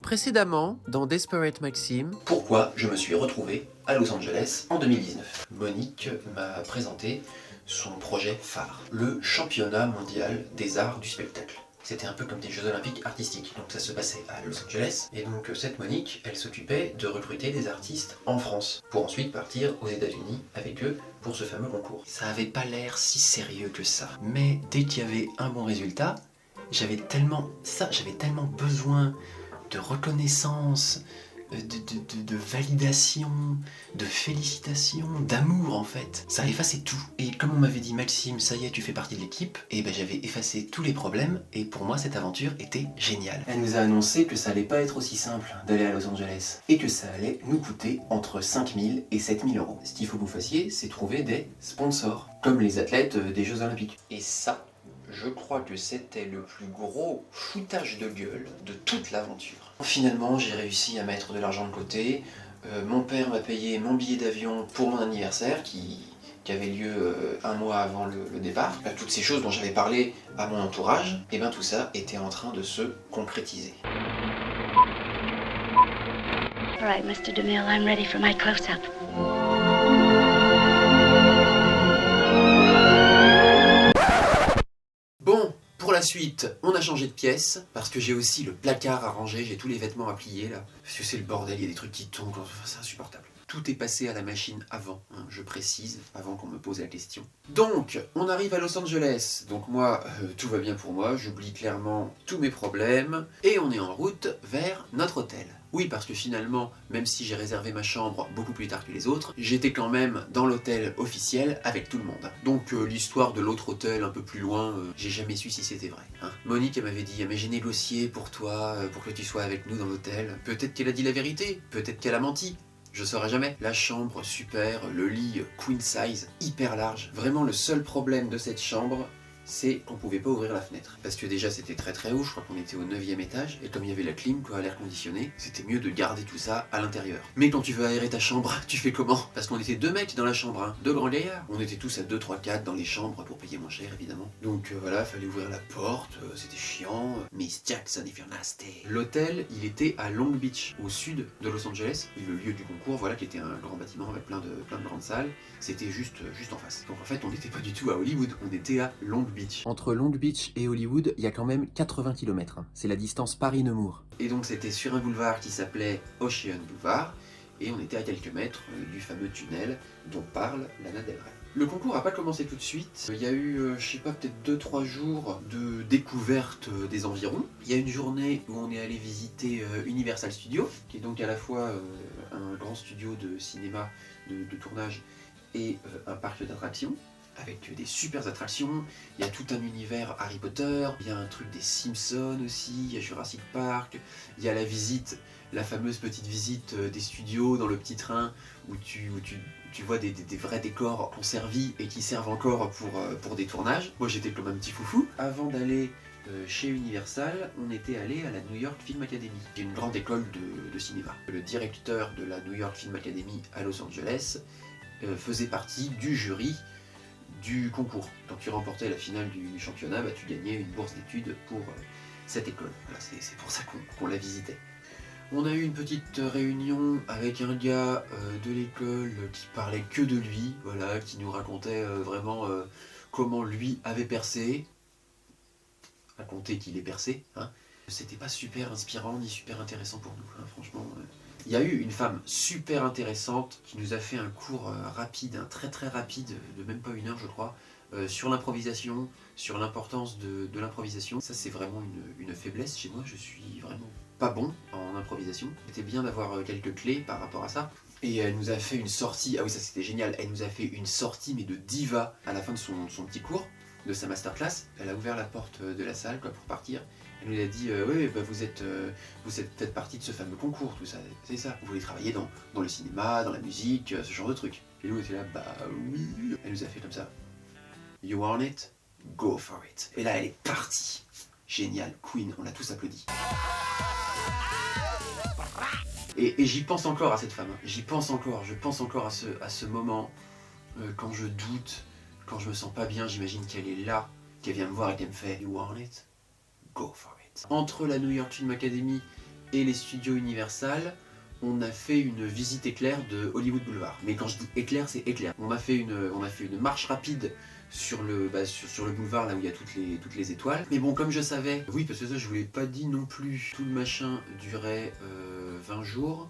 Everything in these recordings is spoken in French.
Précédemment, dans Desperate Maxim, pourquoi je me suis retrouvé à Los Angeles en 2019. Monique m'a présenté son projet phare, le championnat mondial des arts du spectacle. C'était un peu comme des Jeux Olympiques artistiques, donc ça se passait à Los Angeles, et donc cette Monique, elle s'occupait de recruter des artistes en France, pour ensuite partir aux États-Unis avec eux pour ce fameux concours. Ça avait pas l'air si sérieux que ça, mais dès qu'il y avait un bon résultat, j'avais tellement besoin de reconnaissance, de validation, de félicitations, d'amour en fait. Ça effaçait tout. Et comme on m'avait dit Maxime, ça y est, tu fais partie de l'équipe, et ben j'avais effacé tous les problèmes, et pour moi cette aventure était géniale. Elle nous a annoncé que ça allait pas être aussi simple d'aller à Los Angeles, et que ça allait nous coûter entre 5 000 et 7 000 euros. Ce qu'il faut que vous fassiez, c'est trouver des sponsors, comme les athlètes des Jeux Olympiques. Et ça, je crois que c'était le plus gros foutage de gueule de toute l'aventure. Finalement, j'ai réussi à mettre de l'argent de côté. Mon père m'a payé mon billet d'avion pour mon anniversaire qui avait lieu un mois avant le départ. Toutes ces choses dont j'avais parlé à mon entourage, et bien tout ça était en train de se concrétiser. All right, Mr. DeMille, I'm ready for my close-up. Bon, pour la suite, on a changé de pièce, parce que j'ai aussi le placard à ranger, j'ai tous les vêtements à plier là, parce que c'est le bordel, il y a des trucs qui tombent, enfin, c'est insupportable. Tout est passé à la machine avant, hein, je précise, avant qu'on me pose la question. Donc, on arrive à Los Angeles, donc moi, tout va bien pour moi, j'oublie clairement tous mes problèmes, et on est en route vers notre hôtel. Oui, parce que finalement, même si j'ai réservé ma chambre beaucoup plus tard que les autres, j'étais quand même dans l'hôtel officiel avec tout le monde. Donc l'histoire de l'autre hôtel un peu plus loin, j'ai jamais su si c'était vrai. Hein. Monique, elle m'avait dit, mais j'ai négocié pour toi, pour que tu sois avec nous dans l'hôtel. Peut-être qu'elle a dit la vérité, peut-être qu'elle a menti. Je saurais jamais. La chambre, super, le lit queen size, hyper large. Vraiment le seul problème de cette chambre, c'est qu'on pouvait pas ouvrir la fenêtre. Parce que déjà c'était très très haut, je crois qu'on était au 9e étage, et comme il y avait la clim, quoi, l'air conditionné, c'était mieux de garder tout ça à l'intérieur. Mais quand tu veux aérer ta chambre, tu fais comment? Parce qu'on était 2 mecs dans la chambre, hein, 2 grands gaillards. On était tous à 2, 3, 4 dans les chambres pour payer moins cher évidemment. Donc voilà, fallait ouvrir la porte, c'était chiant. Miss Jackson if you're nasty. L'hôtel, il était à Long Beach, au sud de Los Angeles, le lieu du concours, voilà, qui était un grand bâtiment avec plein de grandes salles. C'était juste en face. Donc en fait, on n'était pas du tout à Hollywood, on était à Long Beach. entre Long Beach et Hollywood, il y a quand même 80 km. C'est la distance Paris-Nemours. Et donc c'était sur un boulevard qui s'appelait Ocean Boulevard, et on était à quelques mètres du fameux tunnel dont parle Lana Del Rey. Le concours n'a pas commencé tout de suite, il y a eu, je sais pas, peut-être 2-3 jours de découverte des environs. Il y a une journée où on est allé visiter Universal Studios, qui est donc à la fois un grand studio de cinéma, de tournage, et un parc d'attractions, avec des super attractions. Il y a tout un univers Harry Potter, il y a un truc des Simpsons aussi, il y a Jurassic Park, il y a la visite, la fameuse petite visite des studios dans le petit train où tu vois des vrais décors conservis et qui servent encore pour des tournages. Moi j'étais comme un petit foufou. Avant d'aller chez Universal, on était allé à la New York Film Academy, qui est une grande école de cinéma. Le directeur de la New York Film Academy à Los Angeles faisait partie du jury du concours. Quand tu remportais la finale du championnat, bah, tu gagnais une bourse d'études pour cette école. Voilà, c'est pour ça qu'on la visitait. On a eu une petite réunion avec un gars de l'école qui parlait que de lui, voilà, qui nous racontait vraiment comment lui avait percé, raconter qu'il est percé, hein. C'était pas super inspirant ni super intéressant pour nous, hein, franchement. Il y a eu une femme super intéressante qui nous a fait un cours rapide, un très très rapide, de même pas 1 heure je crois, sur l'improvisation, sur l'importance de l'improvisation. Ça c'est vraiment une faiblesse chez moi, je suis vraiment pas bon en improvisation. C'était bien d'avoir quelques clés par rapport à ça. Et elle nous a fait une sortie, ah oui ça c'était génial, elle nous a fait une sortie mais de diva à la fin de son petit cours, de sa masterclass. Elle a ouvert la porte de la salle quoi, pour partir. Elle nous a dit oui, bah vous faites partie de ce fameux concours, tout ça, c'est ça. Vous voulez travailler dans le cinéma, dans la musique, ce genre de trucs. Et nous on était là, bah oui. Elle nous a fait comme ça. You want it? Go for it. Et là elle est partie. Génial, Queen, on l'a tous applaudi. Et j'y pense encore à cette femme. J'y pense encore. Je pense encore à ce moment quand je doute, quand je me sens pas bien. J'imagine qu'elle est là, qu'elle vient me voir et qu'elle me fait You want it? Go for it. Entre la New York Film Academy et les studios Universal, on a fait une visite éclair de Hollywood Boulevard. Mais quand je dis éclair, c'est éclair. On a fait une marche rapide sur le boulevard, là où il y a toutes les étoiles. Mais bon, comme je savais, oui, parce que ça je vous l'ai pas dit non plus, tout le machin durait 20 jours.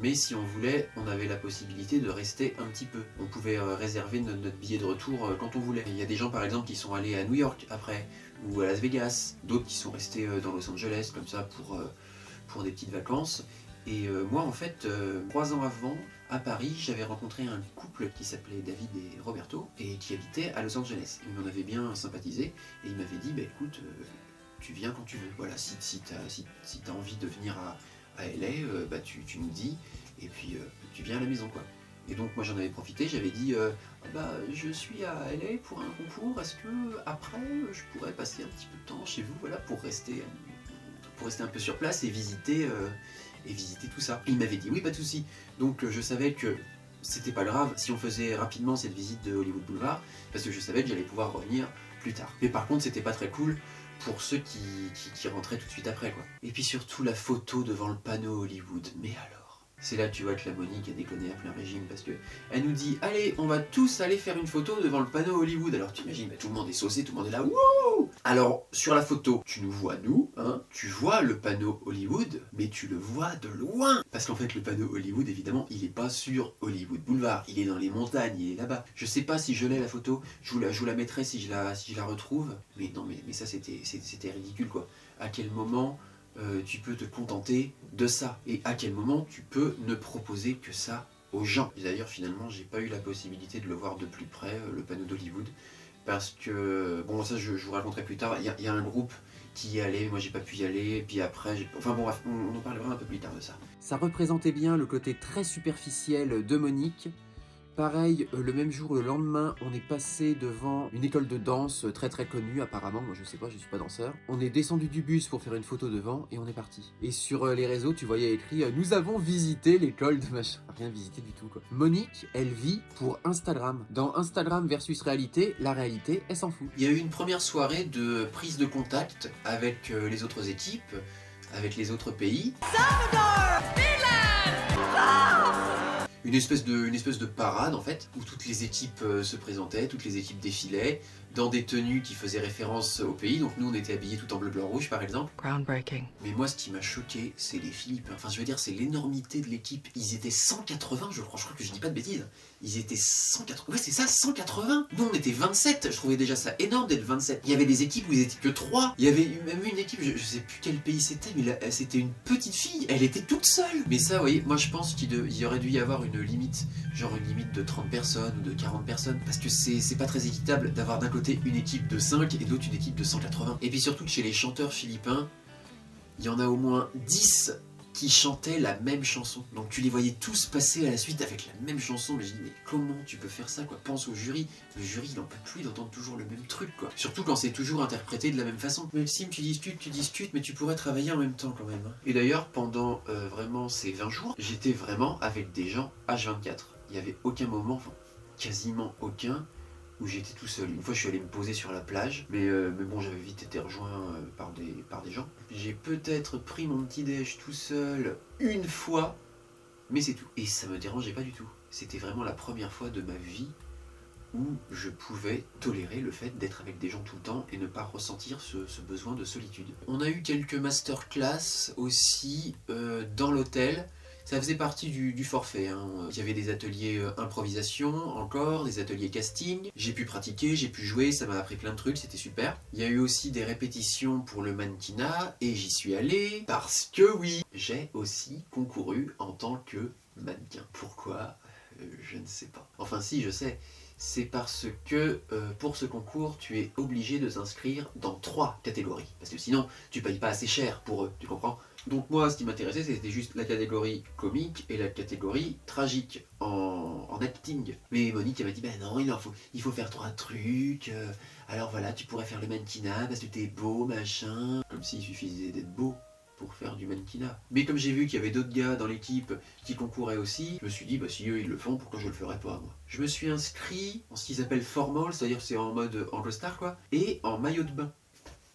Mais si on voulait, on avait la possibilité de rester un petit peu. On pouvait réserver notre billet de retour quand on voulait. Il y a des gens par exemple qui sont allés à New York après, ou à Las Vegas, d'autres qui sont restés dans Los Angeles comme ça pour des petites vacances. Et moi en fait, 3 ans avant, à Paris, j'avais rencontré un couple qui s'appelait David et Roberto, et qui habitait à Los Angeles. Ils m'en avaient bien sympathisé, et ils m'avaient dit, bah écoute, tu viens quand tu veux. Voilà, si t'as envie de venir à LA, bah tu nous dis, et puis tu viens à la maison quoi. Et donc moi j'en avais profité, j'avais dit bah je suis à LA pour un concours, est-ce que après je pourrais passer un petit peu de temps chez vous, voilà, pour rester un peu sur place et visiter tout ça. Et il m'avait dit oui, pas de souci. Donc je savais que c'était pas grave si on faisait rapidement cette visite de Hollywood Boulevard, parce que je savais que j'allais pouvoir revenir plus tard. Mais par contre c'était pas très cool pour ceux qui rentraient tout de suite après quoi. Et puis surtout la photo devant le panneau Hollywood, mais alors c'est là que tu vois que la Monique a déconné à plein régime, parce que elle nous dit allez, on va tous aller faire une photo devant le panneau Hollywood. Alors tu imagines, bah, tout le monde est saucé, tout le monde est là, wouh. Alors sur la photo, tu nous vois nous, hein, tu vois le panneau Hollywood, mais tu le vois de loin. Parce qu'en fait le panneau Hollywood, évidemment, il est pas sur Hollywood Boulevard, il est dans les montagnes, il est là-bas. Je sais pas si je l'ai la photo, je vous la mettrai si je la retrouve. Mais non, mais ça c'était ridicule quoi. À quel moment tu peux te contenter de ça, et à quel moment tu peux ne proposer que ça aux gens. D'ailleurs finalement j'ai pas eu la possibilité de le voir de plus près, le panneau d'Hollywood, parce que, bon ça je vous raconterai plus tard, il y a un groupe qui y allait, moi j'ai pas pu y aller, et puis après, enfin bon bref, on en parlera un peu plus tard de ça. Ça représentait bien le côté très superficiel de Monique. Pareil, le même jour, le lendemain, on est passé devant une école de danse très très connue apparemment, moi je sais pas, je suis pas danseur. On est descendu du bus pour faire une photo devant et on est parti. Et sur les réseaux, tu voyais écrit « Nous avons visité l'école de machin ». Rien visité du tout quoi. Monique, elle vit pour Instagram. Dans Instagram versus réalité, la réalité, elle s'en fout. Il y a eu une première soirée de prise de contact avec les autres équipes, avec les autres pays. Une espèce de parade en fait, où toutes les équipes se présentaient, toutes les équipes défilaient, dans des tenues qui faisaient référence au pays. Donc nous on était habillés tout en bleu, blanc, rouge par exemple. Groundbreaking. Mais moi ce qui m'a choqué, c'est les Philippins. Enfin je veux dire, c'est l'énormité de l'équipe. Ils étaient 180 je crois que je dis pas de bêtises. Ils étaient 180, ouais c'est ça, 180. Nous on était 27, je trouvais déjà ça énorme d'être 27. Il y avait des équipes où ils étaient que 3. Il y avait même une équipe, je sais plus quel pays c'était, mais là, c'était une petite fille, elle était toute seule. Mais ça vous voyez, moi je pense qu'il y aurait dû y avoir une limite, genre une limite de 30 personnes ou de 40 personnes, parce que c'est pas très équitable d'avoir d'un côté une équipe de 5 et d'autre une équipe de 180. Et puis surtout que chez les chanteurs philippins, il y en a au moins 10 qui chantaient la même chanson. Donc tu les voyais tous passer à la suite avec la même chanson, mais je dis mais comment tu peux faire ça quoi? Pense au jury, le jury il en peut plus d'entendre toujours le même truc quoi. Surtout quand c'est toujours interprété de la même façon. Maxime tu discutes, mais tu pourrais travailler en même temps quand même. Hein. Et d'ailleurs pendant vraiment ces 20 jours, j'étais vraiment avec des gens H24. Il n'y avait aucun moment, enfin quasiment aucun, où j'étais tout seul. Une fois je suis allé me poser sur la plage, mais bon j'avais vite été rejoint par des gens. J'ai peut-être pris mon petit déj tout seul une fois, mais c'est tout. Et ça me dérangeait pas du tout. C'était vraiment la première fois de ma vie où je pouvais tolérer le fait d'être avec des gens tout le temps et ne pas ressentir ce besoin de solitude. On a eu quelques masterclass aussi dans l'hôtel. Ça faisait partie du forfait, hein. Il y avait des ateliers improvisation encore, des ateliers casting. J'ai pu pratiquer, j'ai pu jouer, ça m'a appris plein de trucs, c'était super. Il y a eu aussi des répétitions pour le mannequinat et j'y suis allé parce que oui, j'ai aussi concouru en tant que mannequin. Pourquoi ? Je ne sais pas. Enfin si, je sais. C'est parce que pour ce concours, tu es obligé de t'inscrire dans 3 catégories. Parce que sinon, tu payes pas assez cher pour eux, tu comprends ? Donc moi, ce qui m'intéressait, c'était juste la catégorie comique et la catégorie tragique en acting. Mais Monique, elle m'a dit, bah non, il faut faire 3 trucs. Alors voilà, tu pourrais faire le mannequinat parce que t'es beau, machin. Comme s'il suffisait d'être beau pour faire du mannequinat. Mais comme j'ai vu qu'il y avait d'autres gars dans l'équipe qui concouraient aussi, je me suis dit, bah si eux ils le font, pourquoi je le ferais pas moi? Je me suis inscrit en ce qu'ils appellent formal, c'est-à-dire c'est en mode en costard quoi, et en maillot de bain.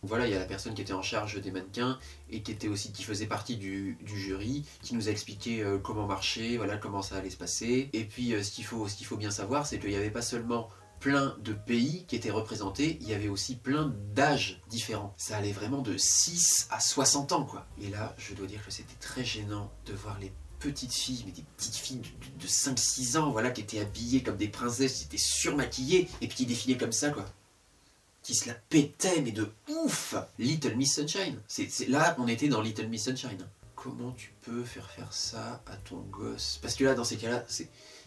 Voilà, il y a la personne qui était en charge des mannequins et qui faisait partie du jury, qui nous a expliqué comment marcher, voilà, comment ça allait se passer. Et puis ce qu'il faut bien savoir, c'est qu'il n'y avait pas seulement plein de pays qui étaient représentés, il y avait aussi plein d'âges différents. Ça allait vraiment de 6 à 60 ans, quoi. Et là, je dois dire que c'était très gênant de voir les petites filles, mais des petites filles de 5-6 ans, voilà, qui étaient habillées comme des princesses, qui étaient surmaquillées, et puis qui défilaient comme ça, quoi. Qui se la pétaient, mais de ouf. Little Miss Sunshine. Là, on était dans Little Miss Sunshine. Comment tu peux faire ça à ton gosse? Parce que là, dans ces cas-là,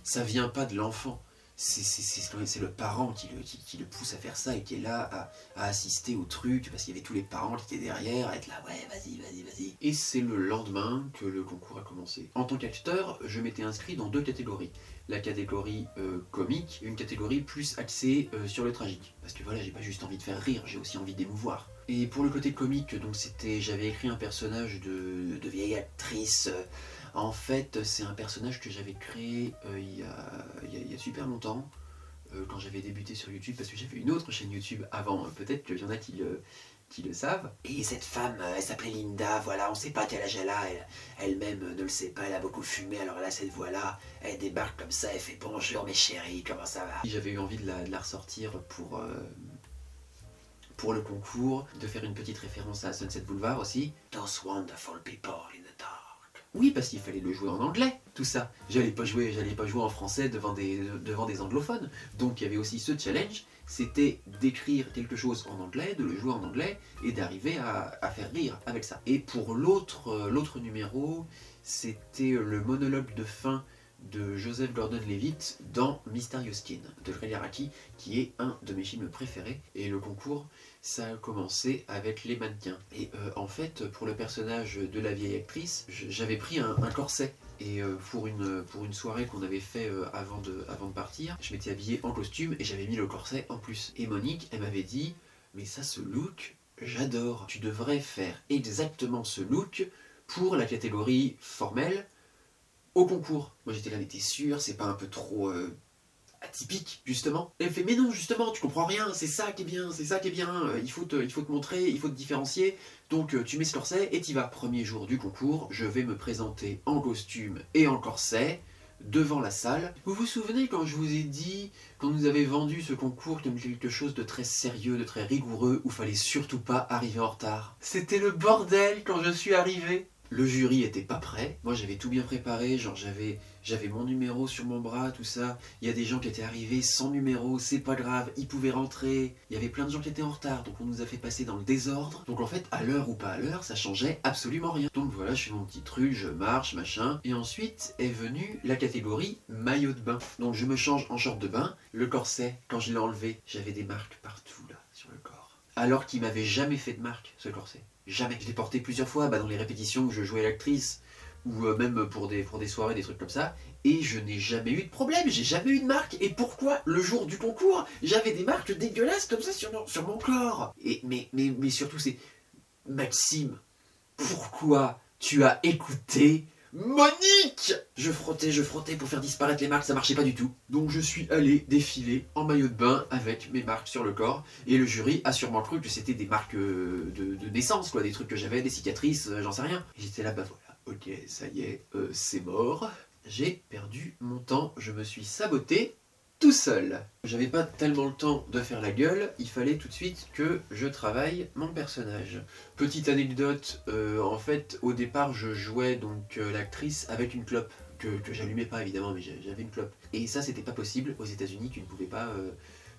ça vient pas de l'enfant. C'est le parent qui le pousse à faire ça et qui est là à assister au truc, parce qu'il y avait tous les parents qui étaient derrière, à être là, ouais, vas-y. Et c'est le lendemain que le concours a commencé. En tant qu'acteur, je m'étais inscrit dans 2 catégories. La catégorie comique, une catégorie plus axée sur le tragique. Parce que voilà, j'ai pas juste envie de faire rire, j'ai aussi envie d'émouvoir. Et pour le côté comique, donc j'avais écrit un personnage de vieille actrice. En fait, c'est un personnage que j'avais créé il y a super longtemps, quand j'avais débuté sur YouTube, parce que j'avais une autre chaîne YouTube avant, peut-être qu'il y en a qui le savent. Et cette femme, elle s'appelait Linda, voilà, on sait pas quel âge elle a, elle-même ne le sait pas, elle a beaucoup fumé, alors là, cette voix-là, elle débarque comme ça, elle fait « Bonjour mes chéris, comment ça va ?» J'avais eu envie de la ressortir pour le concours, de faire une petite référence à Sunset Boulevard aussi. « Those wonderful people in the dark. » Oui, parce qu'il fallait le jouer en anglais, tout ça. J'allais pas jouer en français devant des anglophones. Donc il y avait aussi ce challenge, c'était d'écrire quelque chose en anglais, de le jouer en anglais, et d'arriver à faire rire avec ça. Et pour l'autre numéro, c'était le monologue de fin de Joseph Gordon-Levitt dans Mysterious Skin de Ray Araki, qui est un de mes films préférés. Et le concours, ça a commencé avec les mannequins. Et en fait, pour le personnage de la vieille actrice, j'avais pris un corset. Et pour une soirée qu'on avait fait avant de partir, je m'étais habillé en costume et j'avais mis le corset en plus. Et Monique, elle m'avait dit « Mais ça, ce look, j'adore. Tu devrais faire exactement ce look pour la catégorie formelle au concours. » Moi j'étais là, mais t'es sûr, c'est pas un peu trop atypique, justement? Et elle me fait, mais non, justement, tu comprends rien, c'est ça qui est bien, il faut te montrer, il faut te différencier, donc tu mets ce corset et t'y vas. Premier jour du concours, je vais me présenter en costume et en corset, devant la salle. Vous vous souvenez quand je vous ai dit, quand nous avait vendu ce concours comme quelque chose de très sérieux, de très rigoureux, où fallait surtout pas arriver en retard? C'était le bordel quand je suis arrivé. Le jury était pas prêt, moi j'avais tout bien préparé, genre j'avais mon numéro sur mon bras, tout ça. Il y a des gens qui étaient arrivés sans numéro, c'est pas grave, ils pouvaient rentrer. Il y avait plein de gens qui étaient en retard, donc on nous a fait passer dans le désordre. Donc en fait, à l'heure ou pas à l'heure, ça changeait absolument rien. Donc voilà, je fais mon petit truc, je marche, machin. Et ensuite est venue la catégorie maillot de bain. Donc je me change en short de bain, le corset, quand je l'ai enlevé, j'avais des marques partout là, sur le corps. Alors qu'il m'avait jamais fait de marque, ce corset. Jamais. Je l'ai porté plusieurs fois dans les répétitions où je jouais l'actrice, ou même pour des soirées, des trucs comme ça, et je n'ai jamais eu de problème, j'ai jamais eu de marque. Et pourquoi, le jour du concours, j'avais des marques dégueulasses comme ça sur mon corps? Mais surtout c'est... Maxime, pourquoi tu as écouté Monique? Je frottais pour faire disparaître les marques, ça marchait pas du tout. Donc je suis allé défiler en maillot de bain avec mes marques sur le corps, et le jury a sûrement cru que c'était des marques de naissance, quoi, des trucs que j'avais, des cicatrices, j'en sais rien. J'étais là, bah voilà, ok, ça y est, c'est mort. J'ai perdu mon temps, je me suis saboté tout seul. J'avais pas tellement le temps de faire la gueule, il fallait tout de suite que je travaille mon personnage. Petite anecdote, en fait au départ je jouais donc l'actrice avec une clope, que j'allumais pas évidemment, mais j'avais une clope. Et ça c'était pas possible, aux États-Unis tu ne pouvais pas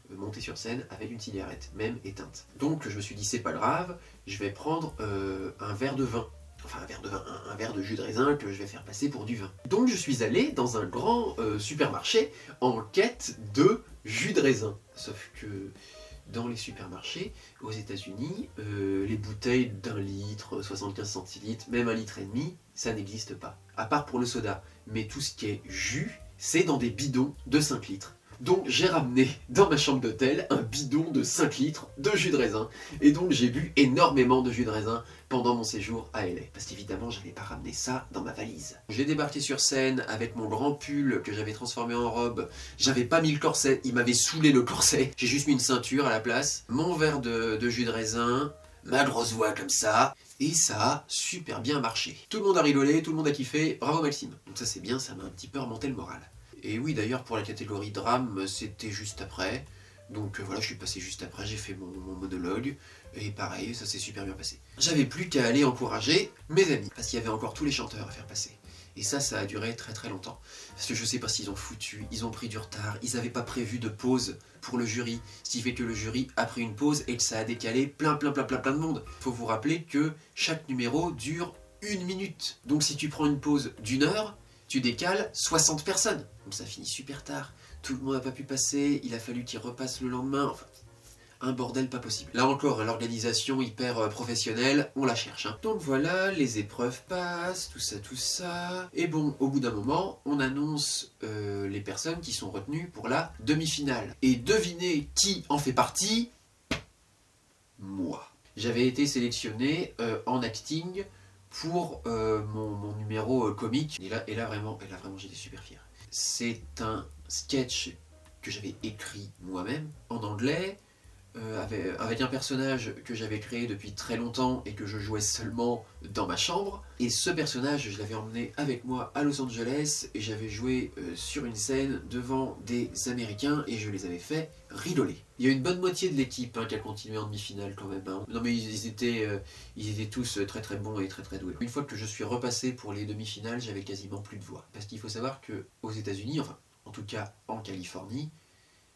monter sur scène avec une cigarette, même éteinte. Donc je me suis dit c'est pas grave, je vais prendre un verre de vin. Enfin un verre de jus de raisin que je vais faire passer pour du vin. Donc je suis allé dans un grand supermarché en quête de jus de raisin. Sauf que dans les supermarchés, aux États-Unis, les bouteilles d'1 litre, 75 centilitres, même 1,5 litre, ça n'existe pas. À part pour le soda. Mais tout ce qui est jus, c'est dans des bidons de 5 litres. Donc j'ai ramené dans ma chambre d'hôtel un bidon de 5 litres de jus de raisin. Et donc j'ai bu énormément de jus de raisin pendant mon séjour à LA. Parce qu'évidemment j'avais pas ramené ça dans ma valise. J'ai débarqué sur scène avec mon grand pull que j'avais transformé en robe. J'avais pas mis le corset, il m'avait saoulé le corset. J'ai juste mis une ceinture à la place. Mon verre de jus de raisin, ma grosse voix comme ça, et ça a super bien marché. Tout le monde a rigolé, tout le monde a kiffé, bravo Maxime. Donc ça c'est bien, ça m'a un petit peu remonté le moral. Et oui d'ailleurs pour la catégorie drame, c'était juste après. Donc voilà, je suis passé juste après, j'ai fait mon monologue, et pareil, ça s'est super bien passé. J'avais plus qu'à aller encourager mes amis, parce qu'il y avait encore tous les chanteurs à faire passer. Et ça a duré très très longtemps. Parce que je sais pas s'ils ont foutu, ils ont pris du retard, ils avaient pas prévu de pause pour le jury. Ce qui fait que le jury a pris une pause et que ça a décalé plein de monde. Faut vous rappeler que chaque numéro dure 1 minute. Donc si tu prends une pause d'1 heure, tu décales 60 personnes. Donc ça finit super tard. Tout le monde n'a pas pu passer, il a fallu qu'ils repassent le lendemain. Enfin, un bordel pas possible. Là encore, l'organisation hyper professionnelle, on la cherche. Hein. Donc voilà, les épreuves passent, tout ça. Et bon, au bout d'un moment, on annonce les personnes qui sont retenues pour la demi-finale. Et devinez qui en fait partie? Moi. J'avais été sélectionné en acting pour mon numéro comique. Et là vraiment j'étais super fier. C'est un sketch que j'avais écrit moi-même en anglais, avec un personnage que j'avais créé depuis très longtemps et que je jouais seulement dans ma chambre. Et ce personnage, je l'avais emmené avec moi à Los Angeles et j'avais joué sur une scène devant des Américains et je les avais fait rigoler. Il y a une bonne moitié de l'équipe qui a continué en demi-finale quand même. Hein. Non mais ils étaient tous très bons et très doués. Une fois que je suis repassé pour les demi-finales, j'avais quasiment plus de voix. Parce qu'il faut savoir qu'aux États-Unis, enfin en tout cas en Californie,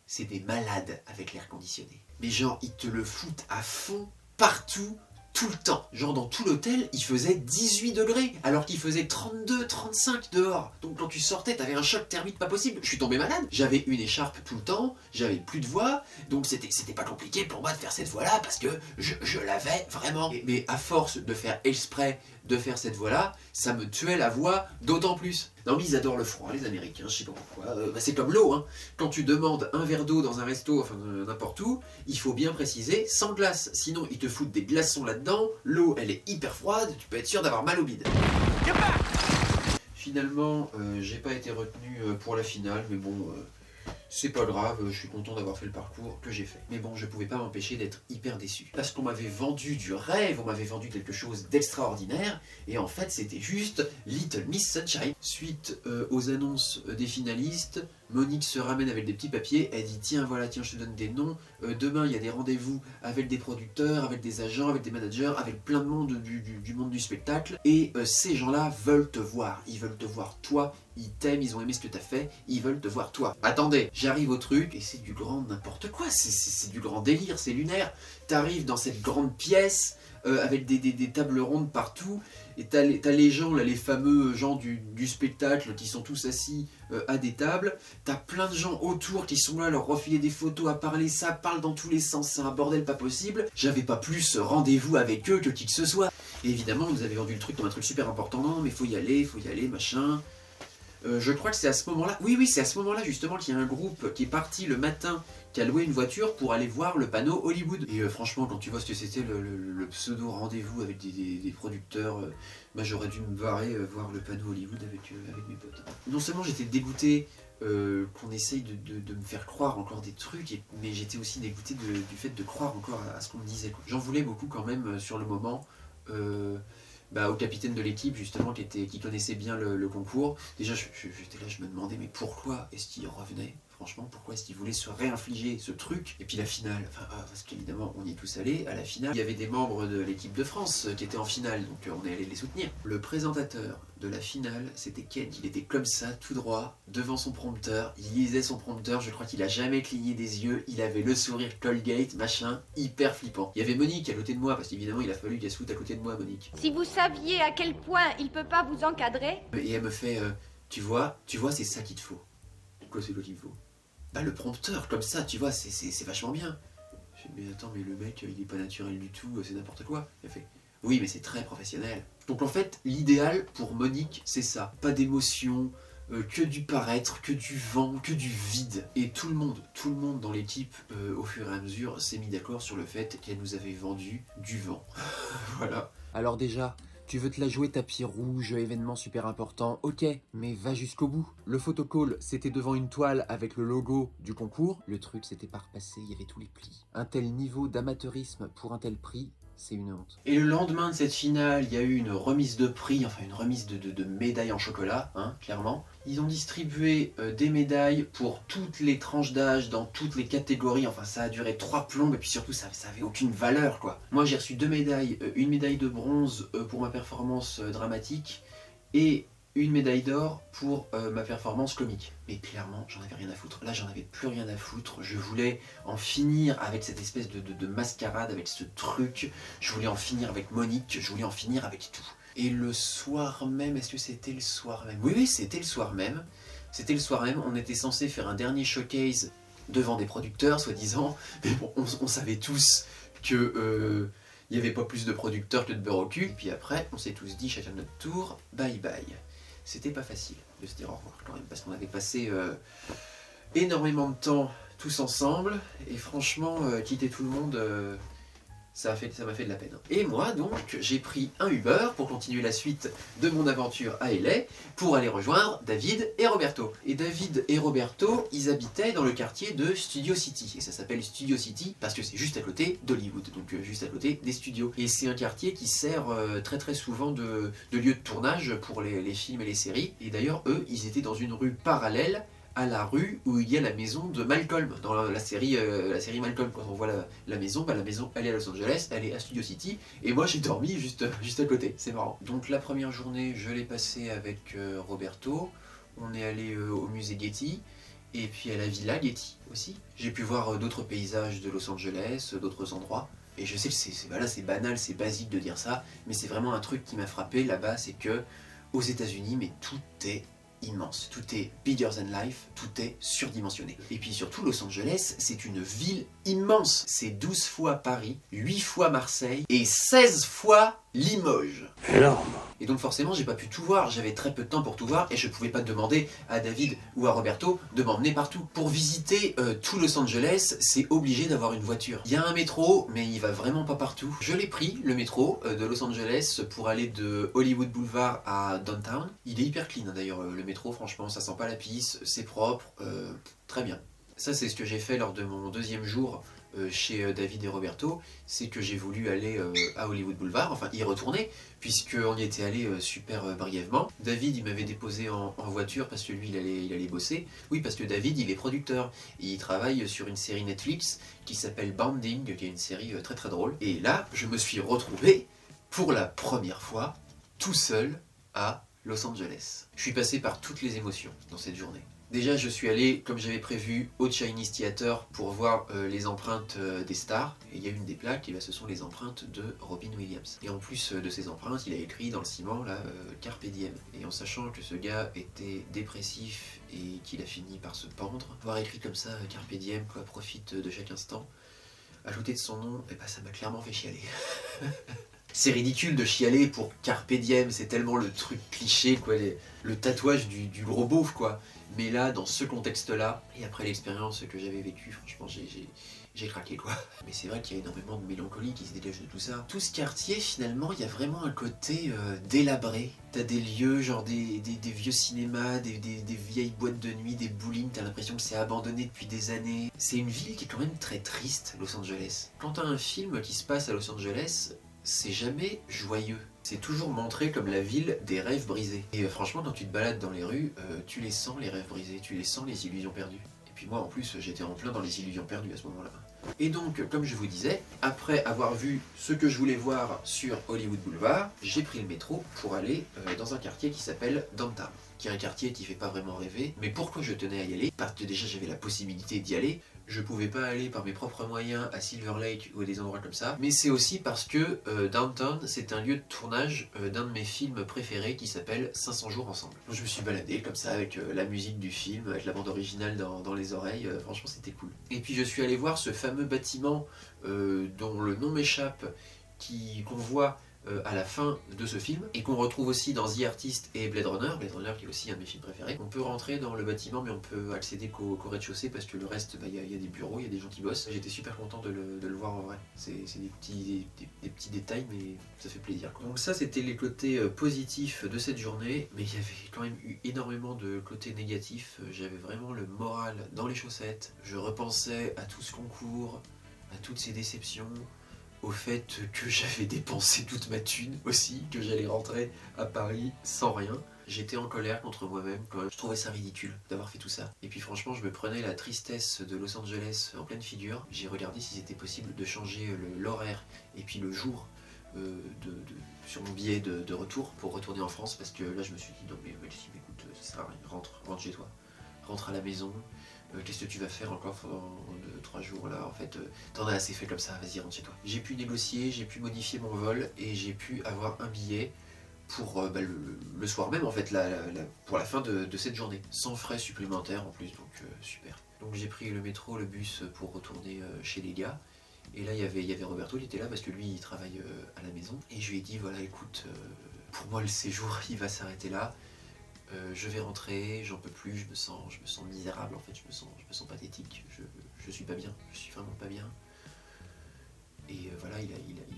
c'est des malades avec l'air conditionné. Mais genre, ils te le foutent à fond, partout, tout le temps. Genre, dans tout l'hôtel, il faisait 18 degrés, alors qu'il faisait 32, 35 dehors. Donc quand tu sortais, t'avais un choc thermique pas possible. Je suis tombé malade. J'avais une écharpe tout le temps, j'avais plus de voix, donc c'était pas compliqué pour moi de faire cette voix-là, parce que je l'avais vraiment. Mais à force de faire exprès de faire cette voix-là, ça me tuait la voix d'autant plus. Non mais ils adorent le froid, les Américains, je sais pas pourquoi. C'est comme l'eau, hein. Quand tu demandes un verre d'eau dans un resto, enfin n'importe où, il faut bien préciser sans glace. Sinon ils te foutent des glaçons là-dedans, l'eau elle est hyper froide, tu peux être sûr d'avoir mal au bide. Finalement, j'ai pas été retenu pour la finale, mais bon... c'est pas grave, je suis content d'avoir fait le parcours que j'ai fait. Mais bon, je pouvais pas m'empêcher d'être hyper déçu. Parce qu'on m'avait vendu du rêve, on m'avait vendu quelque chose d'extraordinaire, et en fait c'était juste Little Miss Sunshine. Suite aux annonces des finalistes, Monique se ramène avec des petits papiers, elle dit tiens voilà, tiens je te donne des noms, demain il y a des rendez-vous avec des producteurs, avec des agents, avec des managers, avec plein de monde du monde du spectacle, et ces gens-là veulent te voir, ils veulent te voir toi, ils t'aiment, ils ont aimé ce que t'as fait, ils veulent te voir toi. Attendez, j'arrive au truc, et c'est du grand n'importe quoi, c'est du grand délire, c'est lunaire. T'arrives dans cette grande pièce, avec des tables rondes partout, et t'as les gens, là, les fameux gens du spectacle qui sont tous assis à des tables, t'as plein de gens autour qui sont là à leur refiler des photos, à parler, ça parle dans tous les sens, c'est un bordel pas possible. J'avais pas plus rendez-vous avec eux que qui que ce soit. Et évidemment, on nous avait vendu le truc comme un truc super important, non mais faut y aller, machin... je crois que c'est à ce moment-là, oui c'est à ce moment-là justement qu'il y a un groupe qui est parti le matin, qui a loué une voiture pour aller voir le panneau Hollywood. Et franchement quand tu vois ce que c'était le pseudo rendez-vous avec des producteurs, j'aurais dû me barrer voir le panneau Hollywood avec mes potes. Non seulement j'étais dégoûté qu'on essaye de me faire croire encore des trucs, mais j'étais aussi dégoûté du fait de croire encore à ce qu'on me disait. J'en voulais beaucoup quand même sur le moment. Au capitaine de l'équipe justement qui connaissait bien le concours. Déjà j'étais là, je me demandais mais pourquoi est-ce qu'il revenait? Franchement, pourquoi est-ce qu'il voulait se réinfliger ce truc? Et puis la finale, parce qu'évidemment on y est tous allés, à la finale, il y avait des membres de l'équipe de France qui étaient en finale, donc on est allé les soutenir. Le présentateur de la finale, c'était Ken, il était comme ça, tout droit, devant son prompteur, il lisait son prompteur, je crois qu'il a jamais cligné des yeux, il avait le sourire Colgate, machin, hyper flippant. Il y avait Monique à côté de moi, parce qu'évidemment il a fallu qu'elle se foute à côté de moi, Monique. Si vous saviez à quel point il peut pas vous encadrer... Et elle me fait, tu vois, c'est ça qu'il te faut. Quoi c'est quoi qu'il me faut? Le prompteur, comme ça, tu vois, c'est vachement bien. Je dis, mais attends, mais le mec, il est pas naturel du tout, c'est n'importe quoi. Il a fait, oui, mais c'est très professionnel. Donc en fait, l'idéal pour Monique, c'est ça. Pas d'émotion, que du paraître, que du vent, que du vide. Et tout le monde dans l'équipe, au fur et à mesure, s'est mis d'accord sur le fait qu'elle nous avait vendu du vent. Voilà. Alors déjà, tu veux te la jouer tapis rouge, événement super important, ok, mais va jusqu'au bout. Le photocall, c'était devant une toile avec le logo du concours. Le truc s'était pas repassé, il y avait tous les plis. Un tel niveau d'amateurisme pour un tel prix, C'est une honte. Et le lendemain de cette finale, il y a eu une remise de prix, enfin une remise de médailles en chocolat, hein, clairement. Ils ont distribué des médailles pour toutes les tranches d'âge, dans toutes les catégories, enfin ça a duré 3 plombes, et puis surtout ça avait aucune valeur, quoi. Moi j'ai reçu 2 médailles, une médaille de bronze pour ma performance dramatique, et une médaille d'or pour ma performance comique. Mais clairement, j'en avais rien à foutre. Là, j'en avais plus rien à foutre. Je voulais en finir avec cette espèce de mascarade, avec ce truc. Je voulais en finir avec Monique, je voulais en finir avec tout. Et le soir même, est-ce que c'était le soir même? Oui, c'était le soir même. C'était le soir même, on était censé faire un dernier showcase devant des producteurs, soi-disant. Mais bon, on savait tous que... il n'y avait pas plus de producteurs que de beurre au cul. Et puis après, on s'est tous dit chacun notre tour, bye bye. C'était pas facile de se dire au revoir quand même, parce qu'on avait passé énormément de temps tous ensemble, et franchement, quitter tout le monde, ça m'a fait de la peine. Et moi, donc, j'ai pris un Uber pour continuer la suite de mon aventure à LA, pour aller rejoindre David et Roberto. Et David et Roberto, ils habitaient dans le quartier de Studio City. Et ça s'appelle Studio City parce que c'est juste à côté d'Hollywood, donc juste à côté des studios. Et c'est un quartier qui sert très très souvent de lieu de tournage pour les films et les séries. Et d'ailleurs, eux, ils étaient dans une rue parallèle à la rue où il y a la maison de Malcolm, dans la série Malcolm. Quand on voit la maison, la maison elle est à Los Angeles, elle est à Studio City, et moi j'ai dormi juste à côté, c'est marrant. Donc la première journée, je l'ai passée avec Roberto, on est allé au musée Getty, et puis à la villa Getty aussi. J'ai pu voir d'autres paysages de Los Angeles, d'autres endroits, et je sais que c'est banal, c'est basique de dire ça, mais c'est vraiment un truc qui m'a frappé là-bas, c'est que aux États-Unis, mais tout est immense, tout est bigger than life, tout est surdimensionné. Et puis surtout, Los Angeles, c'est une ville immense. C'est 12 fois Paris, 8 fois Marseille et 16 fois Limoges. Énorme. Et donc forcément, j'ai pas pu tout voir, j'avais très peu de temps pour tout voir, et je pouvais pas demander à David ou à Roberto de m'emmener partout. Pour visiter tout Los Angeles, c'est obligé d'avoir une voiture. Il y a un métro, mais il va vraiment pas partout. Je l'ai pris, le métro de Los Angeles, pour aller de Hollywood Boulevard à Downtown. Il est hyper clean d'ailleurs, le métro, franchement, ça sent pas la pisse, c'est propre, très bien. Ça, c'est ce que j'ai fait lors de mon 2e jour chez David et Roberto, c'est que j'ai voulu aller à Hollywood Boulevard, enfin y retourner, puisqu'on y était allé super brièvement. David, il m'avait déposé en voiture parce que lui, il allait bosser. Oui, parce que David, il est producteur, et il travaille sur une série Netflix qui s'appelle Bounding, qui est une série très très drôle. Et là, je me suis retrouvé, pour la première fois, tout seul à Los Angeles. Je suis passé par toutes les émotions dans cette journée. Déjà, je suis allé, comme j'avais prévu, au Chinese Theater pour voir les empreintes des stars. Et il y a une des plaques, et là, ce sont les empreintes de Robin Williams. Et en plus de ces empreintes, il a écrit dans le ciment, là, Carpe Diem. Et en sachant que ce gars était dépressif et qu'il a fini par se pendre, voir écrit comme ça, Carpe Diem, quoi, profite de chaque instant, ajouter de son nom, et bah ça m'a clairement fait chialer. C'est ridicule de chialer pour Carpe Diem, c'est tellement le truc cliché, quoi, le tatouage du gros beauf, quoi. Mais là, dans ce contexte-là, et après l'expérience que j'avais vécue, franchement, j'ai craqué, quoi. Mais c'est vrai qu'il y a énormément de mélancolie qui se dégage de tout ça. Tout ce quartier, finalement, il y a vraiment un côté délabré. T'as des lieux, genre des vieux cinémas, des vieilles boîtes de nuit, des bowling, t'as l'impression que c'est abandonné depuis des années. C'est une ville qui est quand même très triste, Los Angeles. Quand t'as un film qui se passe à Los Angeles, c'est jamais joyeux. C'est toujours montré comme la ville des rêves brisés. Et franchement, quand tu te balades dans les rues, tu les sens, les rêves brisés, tu les sens, les illusions perdues. Et puis moi, en plus, j'étais en plein dans les illusions perdues à ce moment-là. Et donc, comme je vous disais, après avoir vu ce que je voulais voir sur Hollywood Boulevard, j'ai pris le métro pour aller dans un quartier qui s'appelle Downtown, qui est un quartier qui fait pas vraiment rêver. Mais pourquoi je tenais à y aller? Parce que déjà, j'avais la possibilité d'y aller. Je pouvais pas aller par mes propres moyens à Silver Lake ou à des endroits comme ça, mais c'est aussi parce que Downtown, c'est un lieu de tournage d'un de mes films préférés qui s'appelle 500 jours ensemble. Donc je me suis baladé comme ça avec la musique du film, avec la bande originale dans les oreilles, franchement c'était cool. Et puis je suis allé voir ce fameux bâtiment dont le nom m'échappe, qu'on voit à la fin de ce film, et qu'on retrouve aussi dans The Artist et Blade Runner qui est aussi un de mes films préférés. On peut rentrer dans le bâtiment, mais on peut accéder qu'au rez-de-chaussée, parce que le reste, il y a des bureaux, il y a des gens qui bossent. J'étais super content de le voir en vrai. C'est des petits détails, mais ça fait plaisir, quoi. Donc ça, c'était les côtés positifs de cette journée, mais il y avait quand même eu énormément de côtés négatifs. J'avais vraiment le moral dans les chaussettes. Je repensais à tout ce concours, à toutes ces déceptions, au fait que j'avais dépensé toute ma thune aussi, que j'allais rentrer à Paris sans rien. J'étais en colère contre moi-même quand même. Je trouvais ça ridicule d'avoir fait tout ça. Et puis franchement, je me prenais la tristesse de Los Angeles en pleine figure. J'ai regardé si c'était possible de changer l'horaire et puis le jour sur mon billet de retour pour retourner en France, parce que là je me suis dit non mais écoute, ça sert à rien, rentre chez toi, rentre à la maison. Qu'est-ce que tu vas faire encore pendant 3 jours là, en fait t'en as assez fait comme ça, vas-y rentre chez toi. J'ai pu négocier, j'ai pu modifier mon vol et j'ai pu avoir un billet pour le soir même en fait, pour la fin de cette journée, sans frais supplémentaires en plus, donc super. Donc j'ai pris le métro, le bus pour retourner chez les gars. Et là il y avait Roberto, il était là parce que lui il travaille à la maison. Et je lui ai dit voilà écoute, pour moi le séjour il va s'arrêter là. Je vais rentrer, j'en peux plus, je me sens misérable en fait, je me sens pathétique, je suis pas bien, je suis vraiment pas bien. Et voilà, il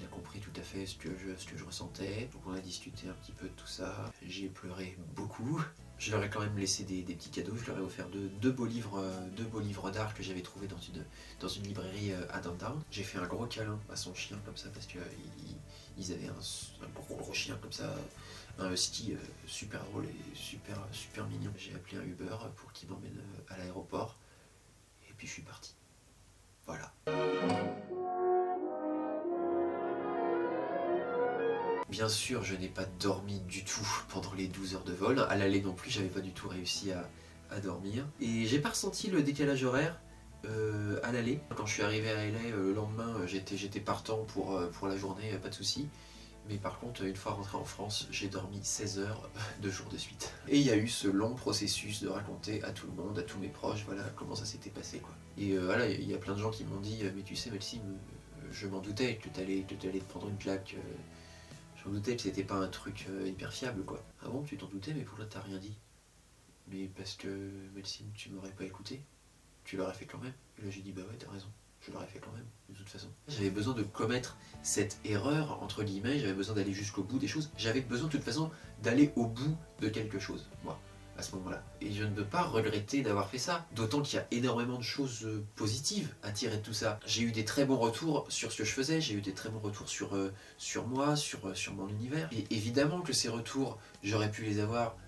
a compris tout à fait ce que je ressentais. Donc on a discuté un petit peu de tout ça. J'ai pleuré beaucoup. Je leur ai quand même laissé des petits cadeaux. Je leur ai offert deux beaux livres d'art que j'avais trouvés dans une librairie à Downtown. J'ai fait un gros câlin à son chien comme ça parce qu'ils avaient un gros chien comme ça, un husky super drôle et super mignon. J'ai appelé un Uber pour qu'il m'emmène à l'aéroport. Et puis je suis parti. Voilà. Bien sûr, je n'ai pas dormi du tout pendant les 12 heures de vol. À l'aller non plus, j'avais pas du tout réussi à dormir. Et j'ai pas ressenti le décalage horaire à l'aller. Quand je suis arrivé à LA le lendemain, j'étais partant pour la journée, pas de souci. Mais par contre, une fois rentré en France, j'ai dormi 16 heures 2 jours de suite. Et il y a eu ce long processus de raconter à tout le monde, à tous mes proches, voilà comment ça s'était passé quoi. Et voilà, il y a plein de gens qui m'ont dit mais tu sais Maxime, je m'en doutais que t'allais te prendre une claque. Je m'en doutais que c'était pas un truc hyper fiable quoi. Ah bon, tu t'en doutais, mais pourquoi t'as rien dit? Mais parce que Maxime, tu m'aurais pas écouté. Tu l'aurais fait quand même. Et là j'ai dit bah ouais, t'as raison. Je l'aurais fait quand même, de toute façon. J'avais besoin de commettre cette erreur, entre guillemets, j'avais besoin d'aller jusqu'au bout des choses. J'avais besoin de toute façon d'aller au bout de quelque chose, moi, à ce moment-là. Et je ne peux pas regretter d'avoir fait ça. D'autant qu'il y a énormément de choses positives à tirer de tout ça. J'ai eu des très bons retours sur ce que je faisais, j'ai eu des très bons retours sur moi, sur mon univers. Et évidemment que ces retours, j'aurais pu les avoir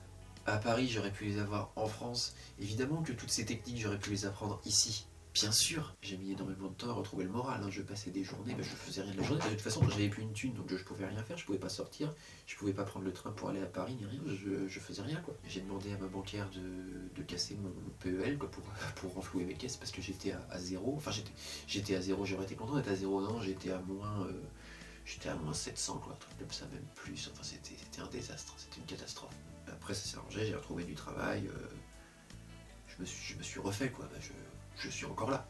à Paris, j'aurais pu les avoir en France. Évidemment que toutes ces techniques, j'aurais pu les apprendre ici. Bien sûr, j'ai mis énormément de temps à retrouver le moral, hein. Je passais des journées, je faisais rien de la journée, de toute façon j'avais plus une thune donc je pouvais rien faire, je pouvais pas sortir, je pouvais pas prendre le train pour aller à Paris ni rien, je faisais rien quoi. J'ai demandé à ma banquière de casser mon PEL quoi, pour renflouer mes caisses parce que j'étais à zéro, enfin j'étais à zéro, j'aurais été content d'être à zéro, non, j'étais à moins 700 quoi, un truc comme ça, même plus, enfin c'était un désastre, c'était une catastrophe. Après ça s'est arrangé, j'ai retrouvé du travail, je me suis refait quoi, je suis encore là.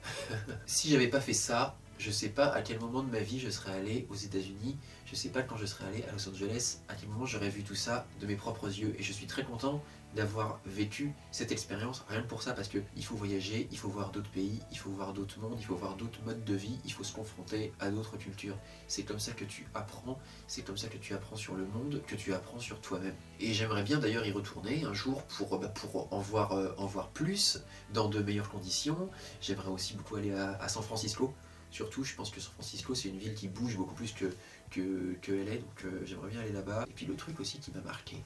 Si j'avais pas fait ça, je sais pas à quel moment de ma vie je serais allé aux États-Unis, je sais pas quand je serais allé à Los Angeles, à quel moment j'aurais vu tout ça de mes propres yeux. Et je suis très content d'avoir vécu cette expérience, rien que pour ça, parce qu'il faut voyager, il faut voir d'autres pays, il faut voir d'autres mondes, il faut voir d'autres modes de vie, il faut se confronter à d'autres cultures. C'est comme ça que tu apprends, c'est comme ça que tu apprends sur le monde, que tu apprends sur toi-même. Et j'aimerais bien d'ailleurs y retourner un jour pour en voir plus, dans de meilleures conditions. J'aimerais aussi beaucoup aller à San Francisco. Surtout, je pense que San Francisco, c'est une ville qui bouge beaucoup plus que LA, donc j'aimerais bien aller là-bas. Et puis le truc aussi qui m'a marqué,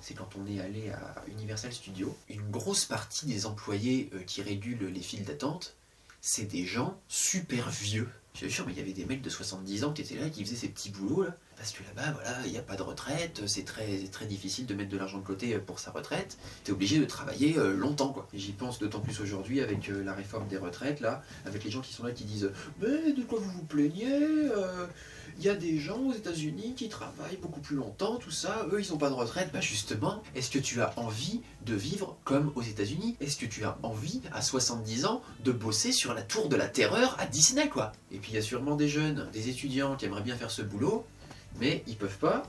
c'est quand on est allé à Universal Studios, une grosse partie des employés qui régulent les files d'attente, c'est des gens super vieux. Je suis sûr, mais il y avait des mecs de 70 ans qui étaient là, qui faisaient ces petits boulots là. Parce que là-bas, voilà, il n'y a pas de retraite, c'est très difficile de mettre de l'argent de côté pour sa retraite. T'es obligé de travailler longtemps, quoi. Et j'y pense d'autant plus aujourd'hui avec la réforme des retraites, là, avec les gens qui sont là qui disent « Mais de quoi vous vous plaignez il y a des gens aux États-Unis qui travaillent beaucoup plus longtemps, tout ça, eux ils n'ont pas de retraite. » Bah justement, est-ce que tu as envie de vivre comme aux États-Unis? Est-ce que tu as envie, à 70 ans, de bosser sur la tour de la terreur à Disney, quoi? Et puis il y a sûrement des jeunes, des étudiants qui aimeraient bien faire ce boulot, mais ils peuvent pas,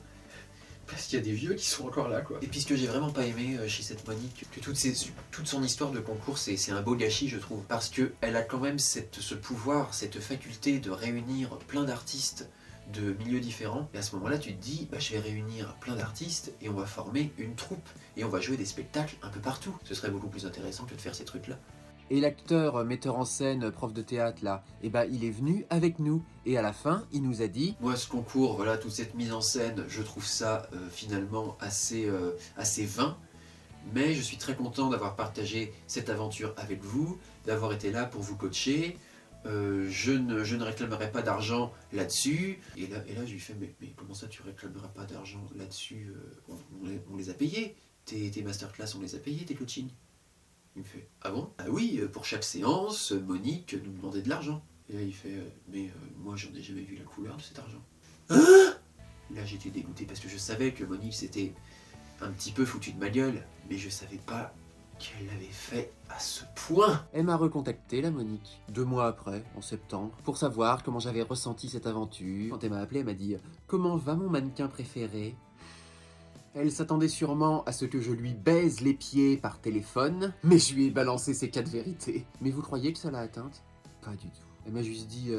parce qu'il y a des vieux qui sont encore là, quoi. Et puis ce que j'ai vraiment pas aimé chez cette Monique, que toute son histoire de concours, c'est un beau gâchis, je trouve. Parce qu'elle a quand même ce pouvoir, cette faculté de réunir plein d'artistes de milieux différents. Et à ce moment-là, tu te dis, bah, je vais réunir plein d'artistes et on va former une troupe. Et on va jouer des spectacles un peu partout. Ce serait beaucoup plus intéressant que de faire ces trucs-là. Et l'acteur, metteur en scène, prof de théâtre là, eh ben il est venu avec nous. Et à la fin, il nous a dit... Moi, ce concours, voilà, toute cette mise en scène, je trouve ça finalement assez vain. Mais je suis très content d'avoir partagé cette aventure avec vous, d'avoir été là pour vous coacher. Je ne réclamerai pas d'argent là-dessus. Et là, je lui fais, mais comment ça tu réclameras pas d'argent là-dessus? On les a payés. Tes masterclass, on les a payés, tes coachings. Il me fait, ah bon? Ah oui, pour chaque séance, Monique nous demandait de l'argent. Et là, il fait, moi, j'en ai jamais vu la couleur de cet argent. Hein? Là, j'étais dégoûté parce que je savais que Monique s'était un petit peu foutu de ma gueule, mais je savais pas qu'elle l'avait fait à ce point. Elle m'a recontacté, la Monique, 2 mois après, en septembre, pour savoir comment j'avais ressenti cette aventure. Quand elle m'a appelé, elle m'a dit « Comment va mon mannequin préféré ?» Elle s'attendait sûrement à ce que je lui baise les pieds par téléphone, mais je lui ai balancé ces 4 vérités. Mais vous croyez que ça l'a atteinte? Pas du tout. Elle m'a juste dit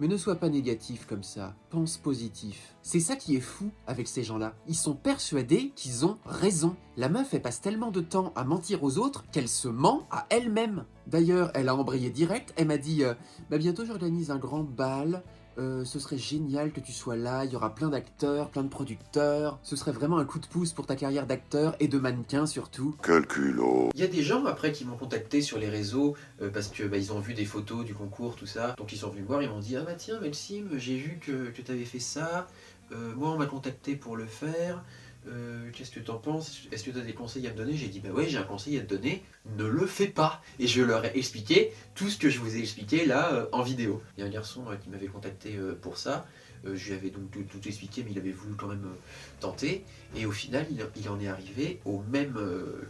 mais ne sois pas négatif comme ça, pense positif. C'est ça qui est fou avec ces gens-là. Ils sont persuadés qu'ils ont raison. La meuf, elle passe tellement de temps à mentir aux autres qu'elle se ment à elle-même. D'ailleurs, elle a embrayé direct, elle m'a dit bientôt j'organise un grand bal. Ce serait génial que tu sois là, il y aura plein d'acteurs, plein de producteurs. Ce serait vraiment un coup de pouce pour ta carrière d'acteur et de mannequin surtout. Quel culot. Il y a des gens après qui m'ont contacté sur les réseaux parce que ils ont vu des photos du concours, tout ça. Donc ils sont venus me voir, ils m'ont dit ah bah tiens Maxime, j'ai vu que tu avais fait ça. Moi on m'a contacté pour le faire. Qu'est-ce que t'en penses? Est-ce que tu as des conseils à me donner? J'ai dit bah ouais, j'ai un conseil à te donner, ne le fais pas. Et je leur ai expliqué tout ce que je vous ai expliqué là en vidéo. Il y a un garçon qui m'avait contacté pour ça. Je lui avais donc tout expliqué, mais il avait voulu quand même tenter. Et au final, il en est arrivé aux mêmes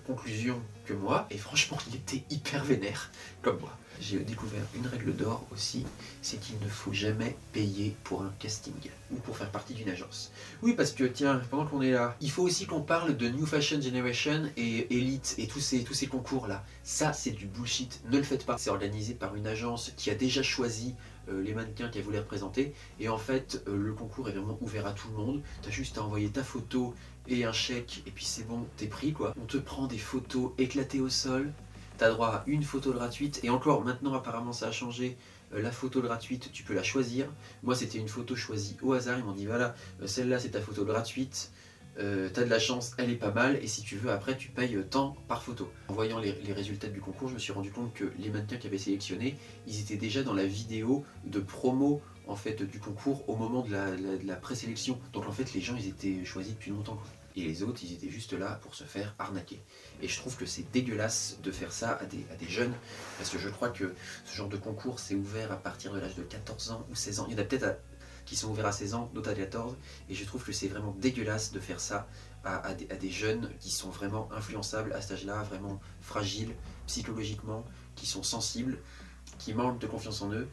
conclusions que moi. Et franchement, il était hyper vénère, comme moi. J'ai découvert une règle d'or aussi, c'est qu'il ne faut jamais payer pour un casting ou pour faire partie d'une agence. Oui, parce que tiens, pendant qu'on est là, il faut aussi qu'on parle de New Fashion Generation et Elite et tous ces concours-là. Ça, c'est du bullshit, ne le faites pas. C'est organisé par une agence qui a déjà choisi les mannequins qu'elle voulait représenter. Et en fait, le concours est vraiment ouvert à tout le monde. T'as juste à envoyer ta photo et un chèque, et puis c'est bon, t'es pris quoi. On te prend des photos éclatées au sol. T'as droit à une photo gratuite, et encore maintenant apparemment ça a changé, la photo gratuite tu peux la choisir. Moi c'était une photo choisie au hasard, ils m'ont dit voilà, celle-là c'est ta photo gratuite, t'as de la chance, elle est pas mal, et si tu veux après tu payes tant par photo. En voyant les résultats du concours, je me suis rendu compte que les mannequins qui avaient sélectionné, ils étaient déjà dans la vidéo de promo en fait du concours au moment de la présélection. Donc en fait les gens ils étaient choisis depuis longtemps quoi. Et les autres, ils étaient juste là pour se faire arnaquer. Et je trouve que c'est dégueulasse de faire ça à des jeunes, parce que je crois que ce genre de concours, c'est ouvert à partir de l'âge de 14 ans ou 16 ans. Il y en a peut-être qui sont ouverts à 16 ans, d'autres à 14, et je trouve que c'est vraiment dégueulasse de faire ça à des jeunes qui sont vraiment influençables à cet âge-là, vraiment fragiles psychologiquement, qui sont sensibles, qui manquent de confiance en eux.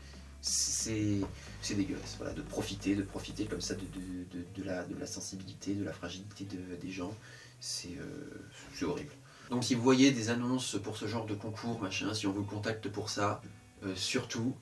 C'est dégueulasse, voilà, de profiter comme ça de la sensibilité, de la fragilité des gens, c'est horrible. Donc si vous voyez des annonces pour ce genre de concours, machin, si on vous contacte pour ça, surtout,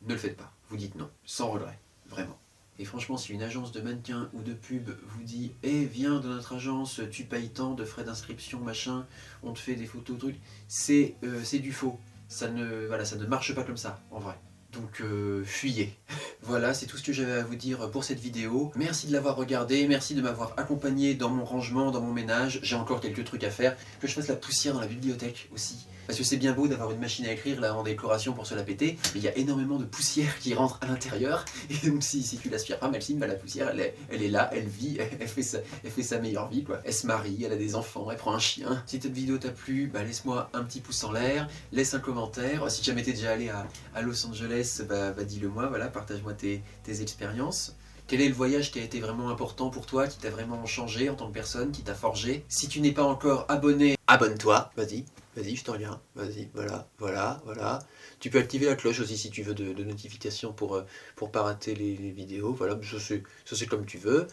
ne le faites pas, vous dites non, sans regret, vraiment. Et franchement, si une agence de mannequin ou de pub vous dit « Eh, viens dans notre agence, tu payes tant de frais d'inscription, machin, on te fait des photos, trucs », c'est du faux. Ça ne marche pas comme ça, en vrai. Donc fuyez. Voilà, c'est tout ce que j'avais à vous dire pour cette vidéo. Merci de l'avoir regardé, merci de m'avoir accompagné dans mon rangement, dans mon ménage. J'ai encore quelques trucs à faire. Que je fasse la poussière dans la bibliothèque aussi. Parce que c'est bien beau d'avoir une machine à écrire là en décoration pour se la péter, mais il y a énormément de poussière qui rentre à l'intérieur. Et donc si tu l'aspires pas, Maxime, bah, la poussière elle est là, elle vit, elle fait sa meilleure vie quoi. Elle se marie, elle a des enfants, elle prend un chien. Si cette vidéo t'a plu, bah, laisse-moi un petit pouce en l'air, laisse un commentaire. Si jamais t'es déjà allé à Los Angeles, bah dis-le moi, voilà, partage-moi tes expériences. Quel est le voyage qui a été vraiment important pour toi, qui t'a vraiment changé en tant que personne, qui t'a forgé? Si tu n'es pas encore abonné, abonne-toi, vas-y, je te reviens, vas-y, voilà. Tu peux activer la cloche aussi si tu veux de notification pour pas rater les vidéos, voilà, ça c'est comme tu veux,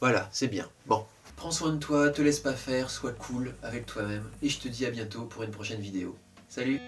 voilà, c'est bien. Bon, prends soin de toi, te laisse pas faire, sois cool avec toi-même, et je te dis à bientôt pour une prochaine vidéo. Salut!